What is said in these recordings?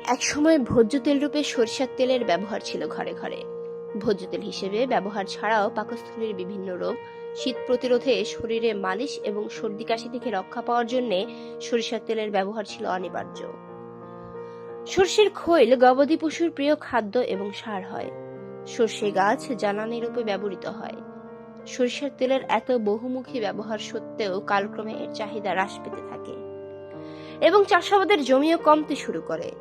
একসময় ভোজ্য তেল রূপে সরিষার তেলের ব্যবহার ছিল ঘরে ঘরে। ভোজ্য তেল হিসেবে ব্যবহার ছাড়াও পাকস্থলীর বিভিন্ন রোগ, শীত প্রতিরোধে, শরীরে মালিশ এবং সর্দি কাশি থেকে রক্ষা পাওয়ার জন্য সরিষার তেলের ব্যবহার ছিল অনিবার্য। সর্ষের খৈল গবাদি পশুর প্রিয় খাদ্য এবং সার হয়। সর্ষে গাছ জ্বালানি রূপে ব্যবহৃত হয়। সরিষার তেলের এত বহুমুখী ব্যবহার সত্ত্বেও কালক্রমে এর চাহিদা হ্রাস পেতে থাকে এবং চাষাবাদের জমিও কমতে শুরু করে।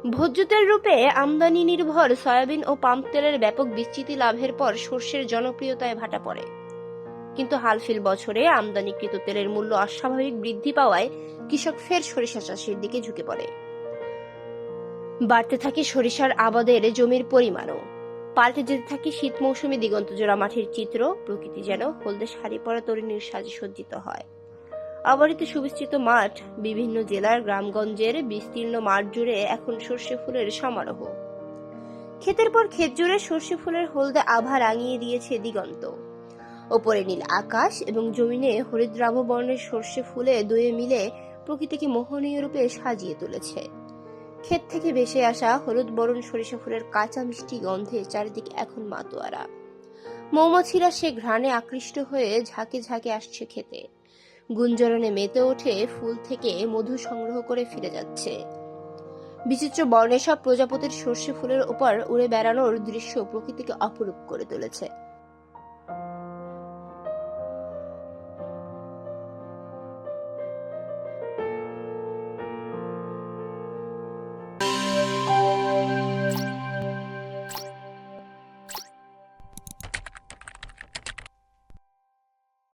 ভোজ্য তেল রূপে আমদানি নির্ভর সয়াবিন ও পাম তেলের ব্যাপক বিস্তৃতি লাভের পর সর্ষের জনপ্রিয়তায় ভাটা পড়ে। কিন্তু হালফিল বছরে আমদানিকৃত তেলের মূল্য অস্বাভাবিক বৃদ্ধি পাওয়ায় কৃষক ফের সরিষা চাষের দিকে ঝুঁকে পড়ে। বাড়তে থাকে সরিষার আবাদের জমির পরিমাণও, পাল্টে যেতে থাকে শীত মৌসুমী দিগন্তজোড়া মাঠের চিত্র। প্রকৃতি যেন হলদে শাড়ি পরা তরুণীর সাজে সজ্জিত হয়। অবারিত সুবিস্তৃত মাঠ, বিভিন্ন জেলার গ্রামগঞ্জের বিস্তীর্ণ মাঠ জুড়ে এখন সর্ষে ফুলের সমারোহ। ক্ষেতের পর ক্ষেত জুড়ে সর্ষে ফুলের হলদে আভা রাঙিয়ে দিয়েছে দিগন্ত। ওপরে নীল আকাশ এবং জমিনে হরিদ্রাভ বর্ণের সর্ষে ফুলে দুয়ে মিলে প্রকৃতিকে মোহনীয় রূপে সাজিয়ে তুলেছে। ক্ষেত থেকে ভেসে আসা হলুদ বরণ সরিষা ফুলের কাঁচা মিষ্টি গন্ধে চারিদিকে এখন মাতোয়ারা। মৌমাছিরা সে ঘ্রাণে আকৃষ্ট হয়ে ঝাঁকে ঝাঁকে আসছে খেতে। গুঞ্জরণে মেতে ওঠে ফুল থেকে মধু সংগ্রহ করে ফিরে যাচ্ছে। বিচিত্র বর্ণের সব প্রজাপতির সর্ষে ফুলের উপর উড়ে বেড়ানোর দৃশ্য প্রকৃতিকে অপরূপ করে তুলেছে।